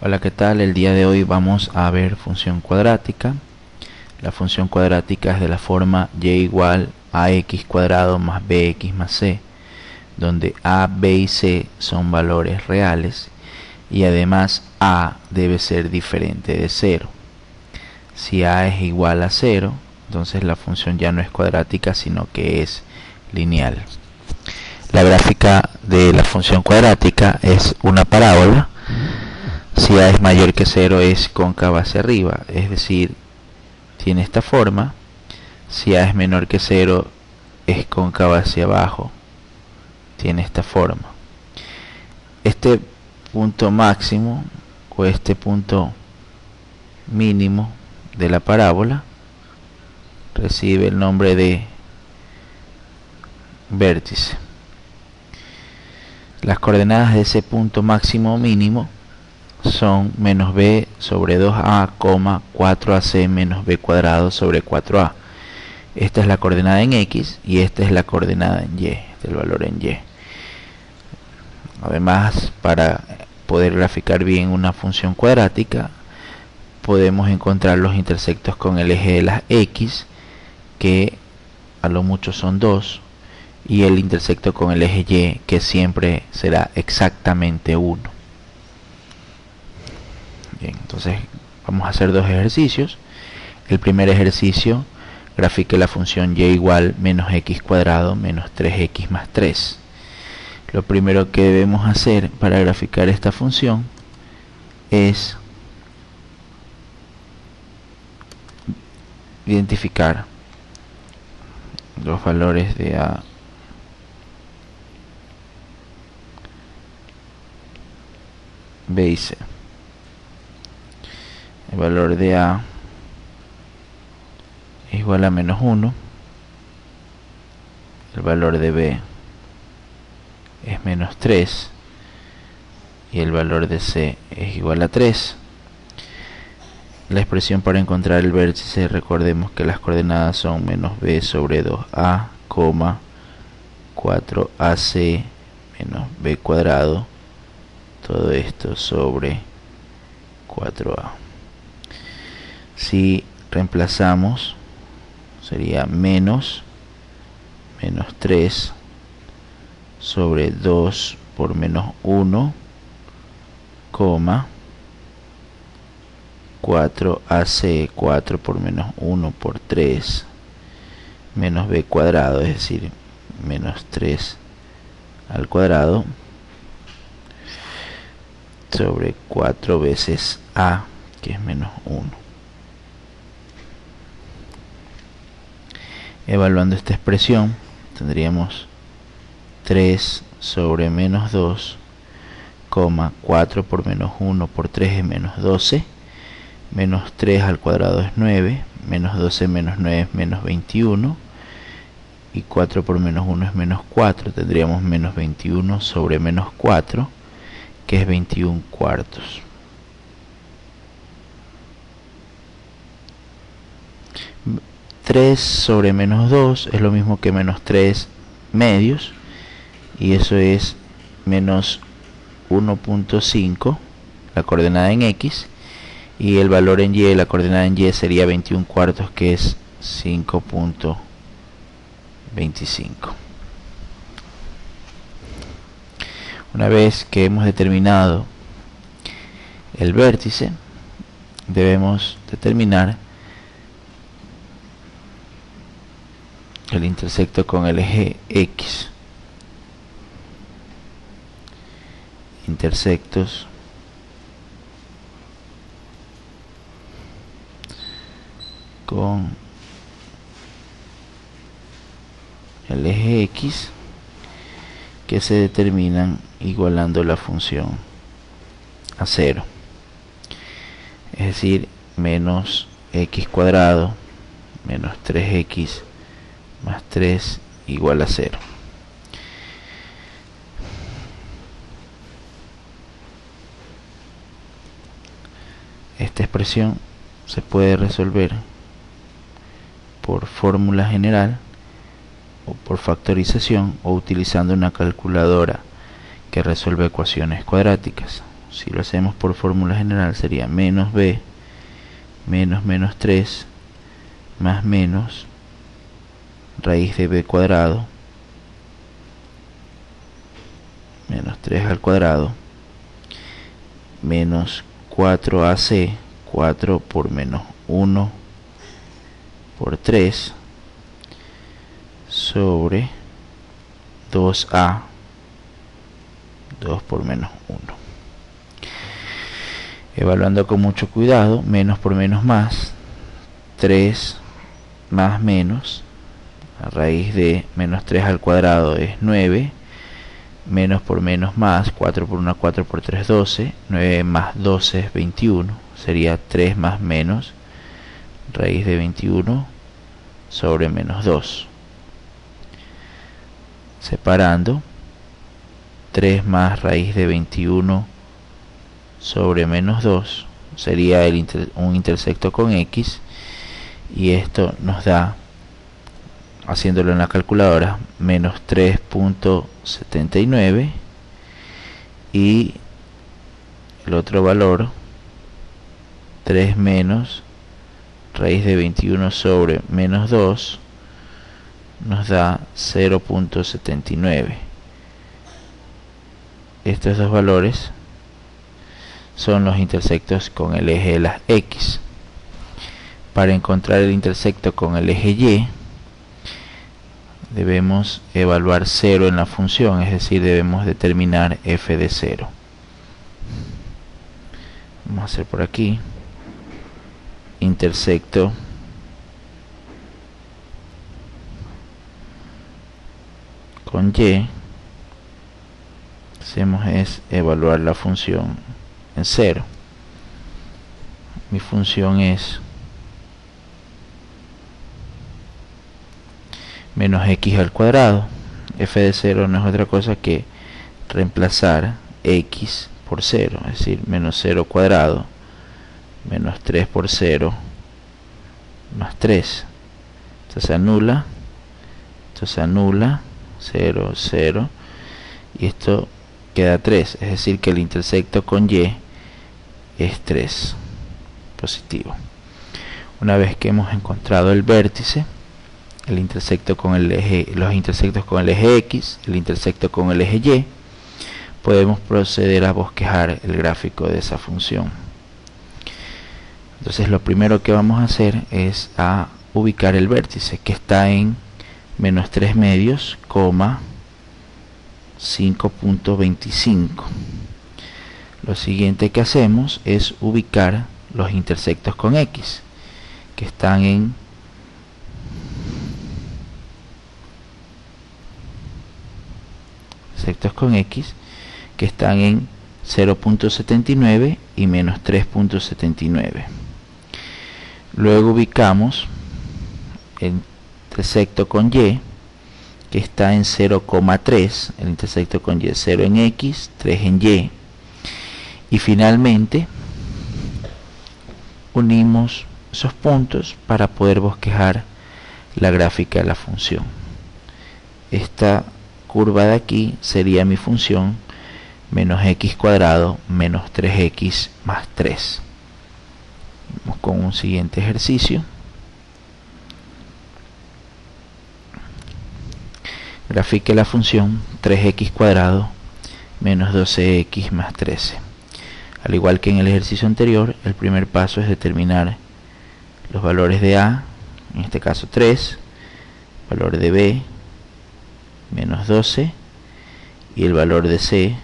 Hola, ¿qué tal? El día de hoy vamos a ver función cuadrática. La función cuadrática es de la forma y igual a x cuadrado más bx más c, donde a, b y c son valores reales y además a debe ser diferente de 0. Si a es igual a 0, entonces la función ya no es cuadrática sino que es lineal. La gráfica de la función cuadrática es una parábola. Si a es mayor que 0 es cóncava hacia arriba, es decir, tiene esta forma. Si a es menor que 0 es cóncava hacia abajo, tiene esta forma. Este punto máximo o este punto mínimo de la parábola recibe el nombre de vértice. Las coordenadas de ese punto máximo o mínimo son menos b sobre 2a, 4ac menos b cuadrado sobre 4a. Esta es la coordenada en x y esta es la coordenada en y, el valor en y. Además, para poder graficar bien una función cuadrática, podemos encontrar los intersectos con el eje de las x, que a lo mucho son 2, y el intersecto con el eje y, que siempre será exactamente 1. Bien, entonces vamos a hacer dos ejercicios. El primer ejercicio, grafique la función y igual menos x cuadrado menos 3x más 3. Lo primero que debemos hacer para graficar esta función es identificar los valores de a, b y c. El valor de a es igual a menos 1, el valor de b es menos 3 y el valor de c es igual a 3. La expresión para encontrar el vértice, recordemos que las coordenadas son menos b sobre 2a, 4ac menos b cuadrado, todo esto sobre 4a. Si reemplazamos, sería menos 3 sobre 2 por menos 1, 4ac, 4 por menos 1 por 3, menos b cuadrado, es decir, menos 3 al cuadrado, sobre 4 veces a, que es menos 1. Evaluando esta expresión, tendríamos 3 sobre menos 2, 4 por menos 1 por 3 es menos 12, menos 3 al cuadrado es 9, menos 12 menos 9 es menos 21, y 4 por menos 1 es menos 4, tendríamos menos 21 sobre menos 4, que es 21 cuartos. Sobre menos 2 es lo mismo que menos 3 medios, y eso es menos 1.5, la coordenada en x, y el valor en y, la coordenada en y sería 21 cuartos, que es 5.25. Una vez que hemos determinado el vértice, debemos determinar el intersecto con el eje x. Intersectos con el eje x, que se determinan igualando la función a 0, es decir, menos x cuadrado menos 3x más 3 igual a 0. Esta expresión se puede resolver por fórmula general o por factorización o utilizando una calculadora que resuelve ecuaciones cuadráticas. si lo hacemos por fórmula general, sería menos b menos menos 3 más menos raíz de b cuadrado menos 3 al cuadrado menos 4ac, 4 por menos 1 por 3 sobre 2a, 2 por menos 1. Evaluando con mucho cuidado, menos por menos más, 3 más menos, a raíz de menos 3 al cuadrado es 9, menos por menos más, 4 por 1, 4 por 3, 12, 9 más 12 es 21, sería 3 más menos, raíz de 21 sobre menos 2. Separando, 3 más raíz de 21 sobre menos 2 sería un intersecto con x, y esto nos da, haciéndolo en la calculadora, menos 3.79, y el otro valor, 3 menos raíz de 21 sobre menos 2, nos da 0.79. Estos dos valores son los intersectos con el eje de las x. Para encontrar el intersecto con el eje y, debemos evaluar 0 en la función, es decir, debemos determinar f de 0. Vamos a hacer por aquí intersecto con y. Hacemos es evaluar la función en 0. Mi función es menos x al cuadrado. F de 0 no es otra cosa que reemplazar x por 0, es decir, menos 0 cuadrado menos 3 por 0 más 3. Esto se anula, 0, 0, y esto queda 3, es decir que el intersecto con y es 3, positivo. Una vez que hemos encontrado el vértice, el intersecto con el eje, los intersectos con el eje x, el intersecto con el eje y, podemos proceder a bosquejar el gráfico de esa función. Entonces lo primero que vamos a hacer es a ubicar el vértice, que está en menos 3 medios, 5.25. Lo siguiente que hacemos es ubicar los intersectos con x, que están en intersectos con x, que están en 0.79 y menos 3.79. Luego ubicamos el intersecto con y, que está en 0,3, el intersecto con y, 0 en x, 3 en y, y finalmente unimos esos puntos para poder bosquejar la gráfica de la función. Esta curva de aquí sería mi función menos x cuadrado menos 3x más 3. Vamos con un siguiente ejercicio. Grafique la función 3x cuadrado menos 12x más 13. Al igual que en el ejercicio anterior, el primer paso es determinar los valores de a, en este caso 3, valor de b, menos 12, y el valor de c,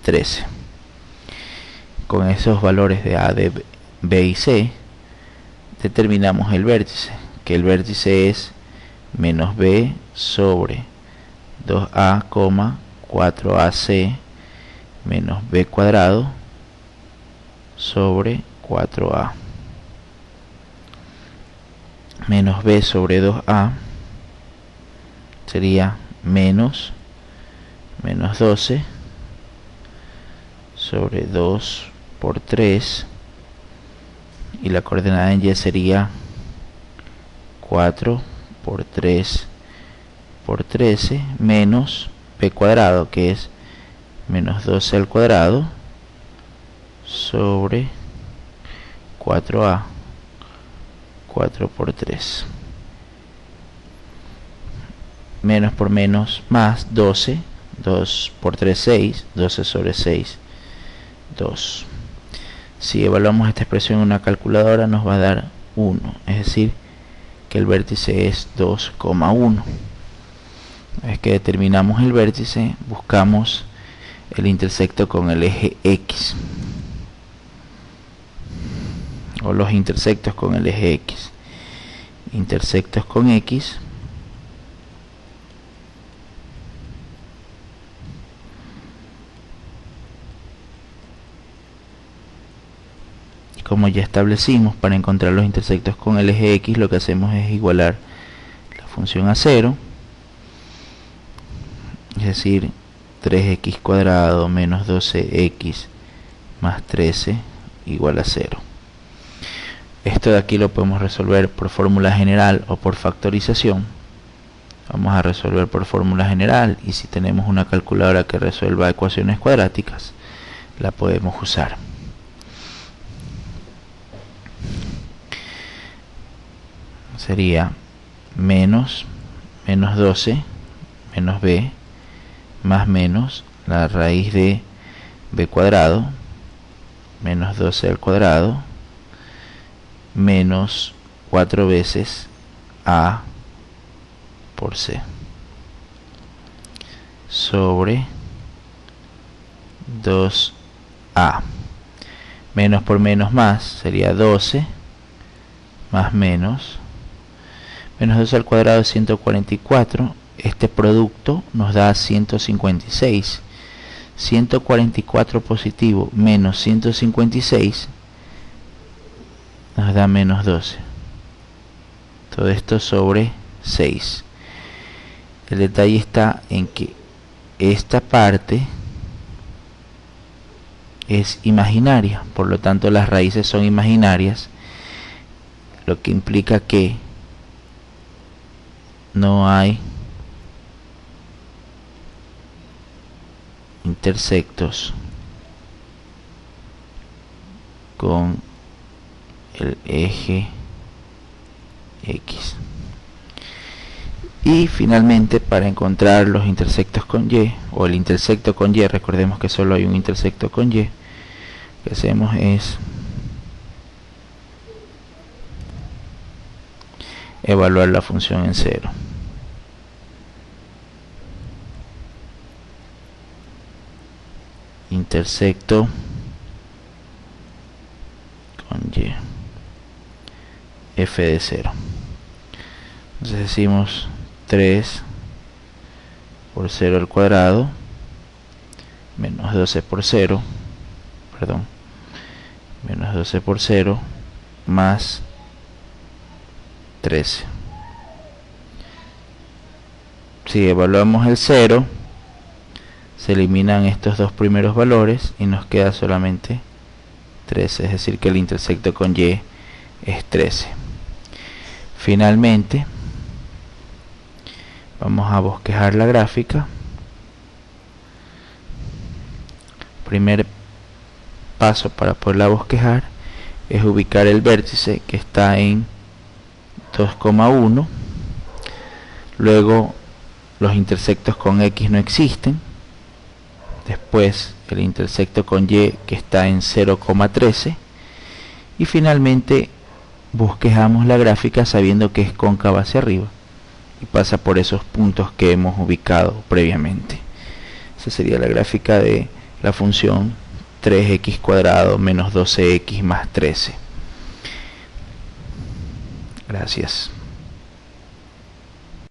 13. Con esos valores de a, de b y c, determinamos el vértice, que el vértice es menos b sobre 2a, 4ac menos b cuadrado sobre 4a. Menos b sobre 2a sería menos 12 sobre 2 por 3, y la coordenada en y sería 4 por 3 por 13 menos b cuadrado, que es menos 12 al cuadrado sobre 4a, 4 por 3. Menos por menos más 12, 2 por 3, 6, 12 sobre 6, 2. Si evaluamos esta expresión en una calculadora nos va a dar 1, es decir, que el vértice es 2,1. Una vez que determinamos el vértice, buscamos el intersecto con el eje X, o los intersectos con el eje X. Intersectos con X y como ya establecimos, para encontrar los intersectos con el eje X lo que hacemos es igualar la función a 0, es decir, 3x cuadrado menos 12x más 13 igual a 0. Esto de aquí lo podemos resolver por fórmula general o por factorización. Vamos a resolver por fórmula general, y si tenemos una calculadora que resuelva ecuaciones cuadráticas, la podemos usar. Sería menos 12 menos b más menos la raíz de b cuadrado menos 12 al cuadrado menos 4 veces a por c sobre 2a. Menos por menos más sería 12 más menos 12 al cuadrado es 144. Este producto nos da 156. 144 positivo menos 156 nos da menos 12. Todo esto sobre 6. El detalle está en que esta parte es imaginaria, por lo tanto las raíces son imaginarias, lo que implica que no hay intersectos con el eje X. Y finalmente, para encontrar los intersectos con Y, o el intersecto con Y, recordemos que solo hay un intersecto con Y, lo que hacemos es evaluar la función en 0. Intersecto con Y, f de 0. Entonces decimos 3 por 0 al cuadrado menos 12 por 0, perdón, menos 12 por 0 más 13. Si evaluamos el 0, se eliminan estos dos primeros valores y nos queda solamente 13, es decir que el intersecto con Y es 13. Finalmente vamos a bosquejar la gráfica. Primer paso para poderla bosquejar es ubicar el vértice que está en 2,1. Luego los intersectos con X no existen. Después el intersecto con Y que está en 0,13. Y finalmente bosquejamos la gráfica sabiendo que es cóncava hacia arriba y pasa por esos puntos que hemos ubicado previamente. Esa sería la gráfica de la función 3x cuadrado menos 12x más 13. Gracias.